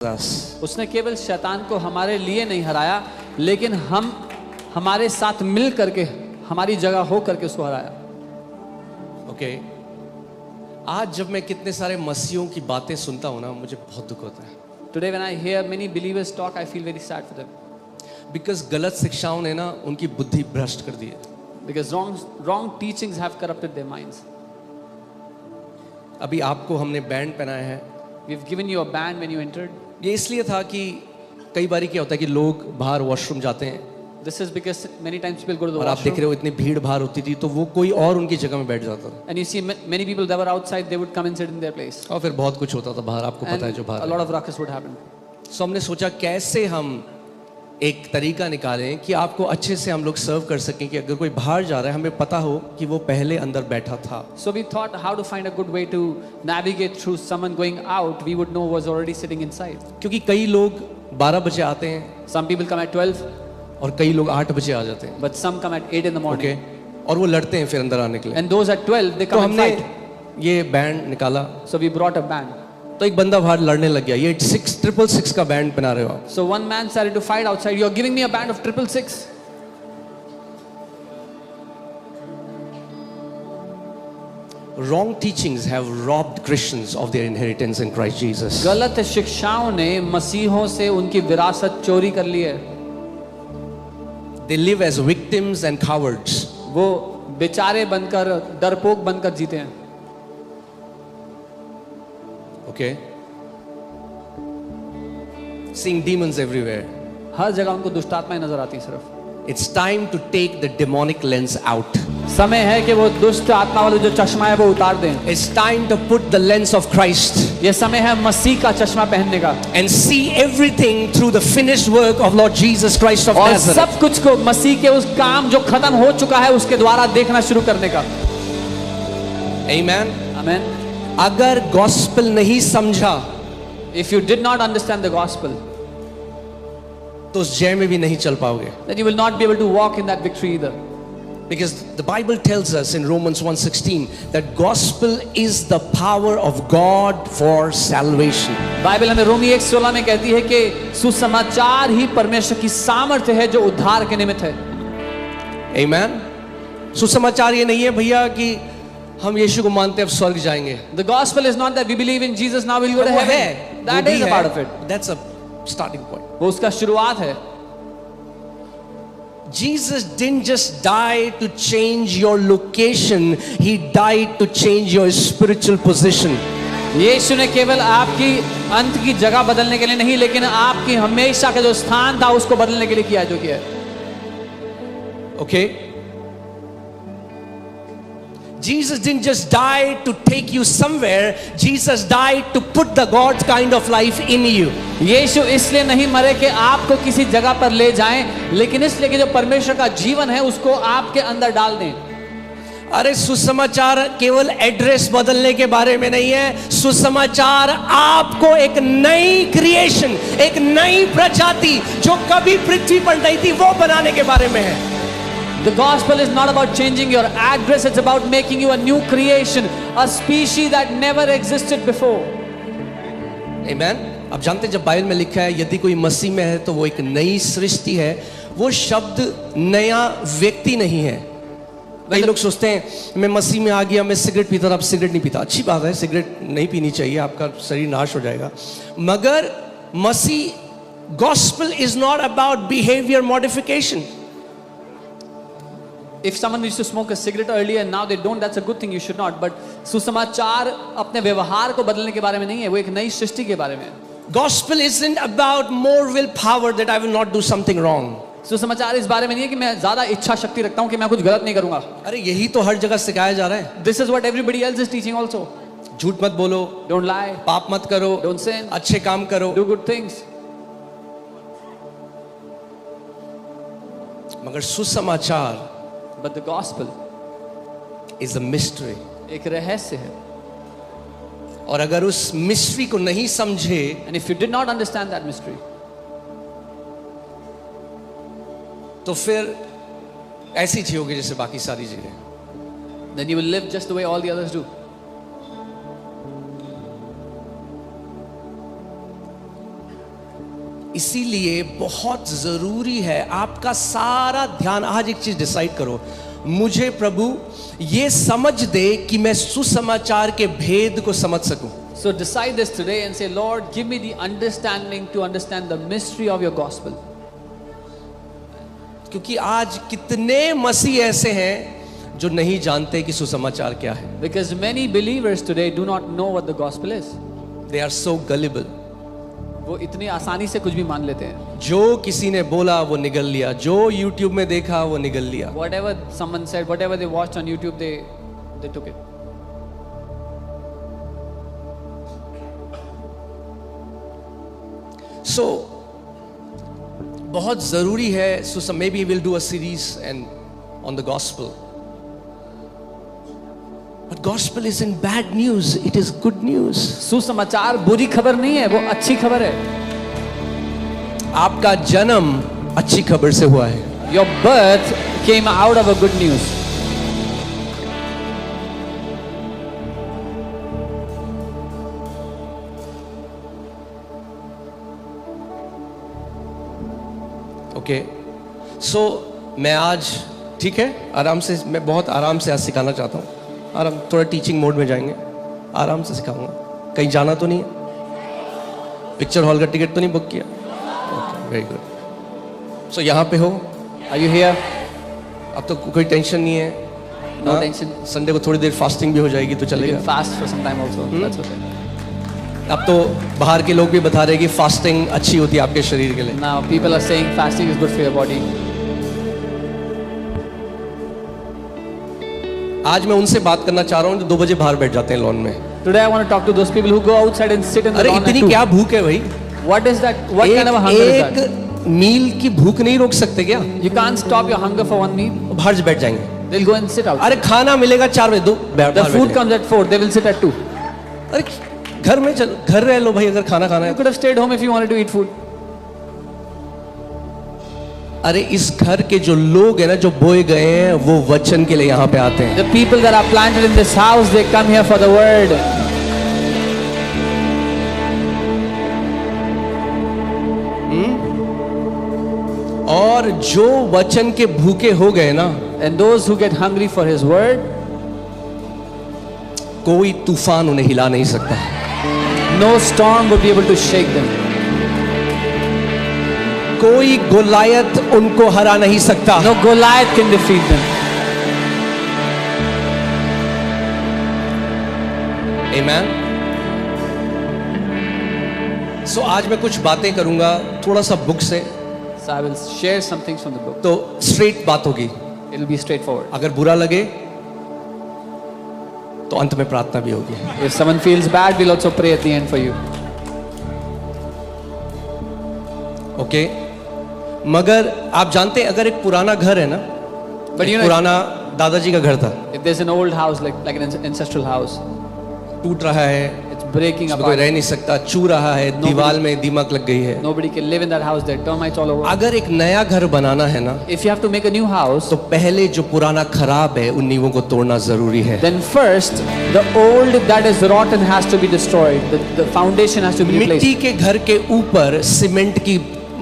उसने केवल शैतान को हमारे लिए नहीं हराया, लेकिन हम हमारे साथ मिल करके, हमारी जगह हो करके उसको हराया। ओके आज जब मैं कितने सारे मसीहों की बातें सुनता हूं ना, मुझे बहुत दुख होता है। Today when I hear many believers talk, I feel very sad for them. Because गलत शिक्षाओं ने ना उनकी बुद्धि भ्रष्ट कर दी है। Because wrong teachings have corrupted their minds. अभी आपको हमने बैंड पहनाया है। We've given you a band when you entered. ये इसलिए था कि कई बार क्या होता है कि लोग बाहर वॉशरूम जाते हैं This is because many times people go to the और आप देख रहे washroom, हो इतनी भीड़ बाहर होती थी, तो वो कोई और उनकी जगह में बैठ जाता था and you see many people that were outside, they would come and sit in their place. और फिर बहुत कुछ होता था बाहर, आपको पता है And जो a बाहर lot of ruckus would happen. सो हमने सोचा कैसे हम एक तरीका निकालें कि आपको अच्छे से हम लोग सर्व कर सकें, कि अगर कोई बाहर जा रहा है हमें पता हो कि वो पहले अंदर बैठा था। So we thought how to find a good way to navigate through someone going out, we would know was already sitting inside. क्योंकि कई लोग 12 बजे आते हैं Some people come at 12, और कई लोग 8 बजे आ जाते हैं। but some come at 8 in the morning. Okay और वो लड़ते हैं फिर अंदर आने के लिए। And those at 12, they तो come and हमने fight. ये बैंड निकाला, So we brought a band. तो एक बंदा बाहर लड़ने लग गया। ये 666 का बैंड पहना रहे हो आप। So one man started to fight outside. You're giving me a band of 666. Wrong teachings have robbed Christians of their inheritance in Christ Jesus. गलत शिक्षाओं ने मसीहों से उनकी विरासत चोरी कर ली है। They live as victims and cowards. वो बेचारे बनकर, डरपोक बनकर जीते हैं। Okay? Seeing demons everywhere. हर जगह उनको दुष्टात्माएं नजर आती हैं सिर्फ। It's time to take the demonic lens out. समय है कि वो दुष्ट आत्मा वाले जो चश्मा है वो उतार दें। It's time to put the lens of Christ ये समय है मसीह का चश्मा पहनने का, and see everything through the finished work of Lord Jesus Christ of और Nazareth. सब कुछ को मसीह के उस काम जो खत्म हो चुका है उसके द्वारा देखना शुरू करने का। Amen. आमीन। अगर गॉस्पेल नहीं समझा If you did not understand the gospel, तो उस जय में भी नहीं चल पाओगे। then you will not be able to walk in that victory either. Because the Bible tells us in Romans 1:16 that gospel is the power of God for salvation. Bible हमें रोमी 1:16 में कहती है कि सुसमाचार ही परमेश्वर की सामर्थ्य है जो उद्धार के निमित्त है। Amen. सुसमाचार ये नहीं है भैया कि हम यीशु को मानते हैं अब स्वर्ग जाएंगे। The gospel is not that we believe in Jesus now we'll go to वो heaven. है, That वो is भी a part है। of it. That's a starting point. वो उसका शुरुआत है। Jesus didn't just die to change your location, he died to change your spiritual position. यीशु ने केवल आपकी अंत की जगह बदलने के लिए नहीं, लेकिन आपकी हमेशा का जो स्थान था उसको बदलने के लिए किया जो किया है। Okay? Jesus didn't just die to take you somewhere, Jesus died to put the God kind of life in you. यीशु इसलिए नहीं मरे कि आपको किसी जगह पर ले जाएं, लेकिन इसलिए कि जो परमेश्वर का जीवन है उसको आपके अंदर डाल दें। अरे सुसमाचार केवल एड्रेस बदलने के बारे में नहीं है, सुसमाचार आपको एक नई क्रिएशन, एक नई प्रजाति जो कभी पृथ्वी पर नहीं थी वो बनाने के बारे में है। The gospel is not about changing your address, it's about making you a new creation, a species that never existed before. Amen. आप जानते हैं जब बाइबल में लिखा है यदि कोई मसीह में है तो वो एक नई सृष्टि है, वो शब्द नया व्यक्ति नहीं है। कई लोग सोचते हैं मैं मसीह में आ गया, मैं सिगरेट पीता था, अब सिगरेट नहीं पीता। अच्छी बात है, सिगरेट नहीं पीनी चाहिए, आपका शरीर नाश हो जाएगा। मगर मसीह, gospel is not about behaviour modification. If someone used to smoke a cigarette earlier and now they don't, that's a good thing, you should not. But सुसमाचार अपने व्यवहार को बदलने के बारे में नहीं है, वो एक नई सृष्टि के बारे में है। Gospel isn't about more willpower that I will not do something wrong. सुसमाचार इस बारे में नहीं है कि मैं ज्यादा इच्छा शक्ति रखता हूं कि मैं कुछ गलत नहीं करूंगा। अरे यही तो हर जगह सिखाया जा रहा है। This is what everybody else is teaching also. झूठ मत बोलो, Don't lie, पाप मत करो, don't sin, अच्छे काम करो। do good things. मगर सुसमाचार But the gospel is a mystery. एक रहस्य है। और अगर उस मिस्ट्री को नहीं समझे, And if you did not understand that mystery, तो फिर ऐसी जियोगे जैसे बाकी सारी चीजें। then you will live just the way all the others do. इसीलिए बहुत जरूरी है आपका सारा ध्यान। आज एक चीज डिसाइड करो, मुझे प्रभु ये समझ दे कि मैं सुसमाचार के भेद को समझ सकूं। So decide this today and say, Lord, give me the understanding to understand the mystery of your gospel. क्योंकि आज कितने मसीह ऐसे हैं जो नहीं जानते कि सुसमाचार क्या है। Because many believers today do not know what the gospel is. They are so gullible. वो इतनी आसानी से कुछ भी मान लेते हैं। जो किसी ने बोला वो निगल लिया, जो YouTube में देखा वो निगल लिया। Whatever someone said, whatever they watched on YouTube, they took it. So बहुत जरूरी है। So maybe we'll do a series and on the gospel. But gospel isn't bad news, it is good news. सुसमाचार बुरी खबर नहीं है, वो अच्छी खबर है। आपका जन्म अच्छी खबर से हुआ है। Your birth came out of a good news. Okay, so मैं आज ठीक है आराम से, मैं बहुत आराम से आज सिखाना चाहता हूँ। आराम, थोड़ा टीचिंग मोड में जाएंगे, आराम से सिखाऊंगा। कहीं जाना तो नहीं है? पिक्चर हॉल का टिकट तो नहीं बुक किया? Very good. सो यहाँ पे हो? Are you here? अब तो कोई टेंशन नहीं है। No tension. संडे को थोड़ी देर फास्टिंग भी हो जाएगी तो You चलेगा। can fast for some time also. That's okay. अब तो बाहर के लोग भी बता रहे हैं कि फास्टिंग अच्छी होती है आपके शरीर के लिए। Now people are saying fasting is good for your body. आज मैं उनसे बात करना चाह रहा हूँ जो 2 बजे बाहर बैठ जाते हैं लॉन में। Today I want to talk to those people who go outside and sit in the अरे lawn at इतनी 2. क्या भूख है भाई? What is that? What kind of a hunger is that? एक मील की भूख नहीं रोक सकते क्या? You can't stop your hunger for one meal. बाहर बैठ जाएंगे। They'll go and sit out. अरे खाना मिलेगा 4 बजे, The food comes at 4. They will sit at 2. अरे घर में चल, घर रह लो भाई अगर खाना खाना You है। could have stayed home if you wanted to eat food. अरे इस घर के जो लोग हैं ना, जो बोए गए हैं, वो वचन के लिए यहाँ पे आते हैं। The people that are planted in this house, they come here for the word. और जो वचन के भूखे हो गए ना, And those who get hungry for his word, कोई तूफान उन्हें हिला नहीं सकता। no storm would be able to shake them. कोई गोलायत उनको हरा नहीं सकता। No Goliath can defeat them. Amen. So आज मैं कुछ बातें करूंगा थोड़ा सा बुक से, So I will share some things from the book. तो स्ट्रेट बात होगी। It will be straightforward. अगर बुरा लगे तो अंत में प्रार्थना भी होगी। If someone feels bad, we'll also pray at the end for you. Okay, मगर आप जानते हैं अगर एक पुराना घर है ना, But you एक know, पुराना दादाजी का घर था, if there's an old house like an ancestral house, टूट रहा है, it's breaking उसमें कोई apart. रह नहीं सकता, चू रहा है, दीवार में दीमक लग गई है। Nobody can live in that house. There are termites all over. अगर एक नया घर बनाना है ना, If you have to make a new house, तो पहले जो पुराना खराब है उन नींवों को तोड़ना जरूरी है। then first the old that is rotten has to be destroyed. The foundation has to be replaced. मिट्टी के घर के ऊपर सीमेंट की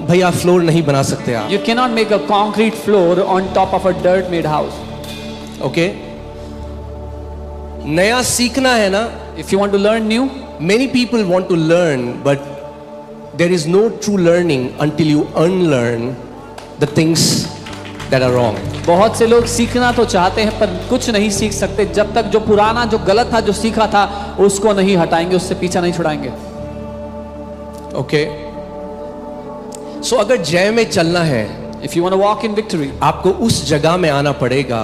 भैया फ्लोर नहीं बना सकते आप। You cannot make a concrete floor on top of a dirt-made house. Okay, नया सीखना है ना, If you want to learn new, many people want to learn but there is no true learning until you unlearn the things that are wrong. बहुत से लोग सीखना तो चाहते हैं पर कुछ नहीं सीख सकते जब तक जो पुराना जो गलत था जो सीखा था उसको नहीं हटाएंगे, उससे पीछा नहीं छुड़ाएंगे। ओके, सो अगर जय में चलना है, If you want to walk in victory, आपको उस जगह में आना पड़ेगा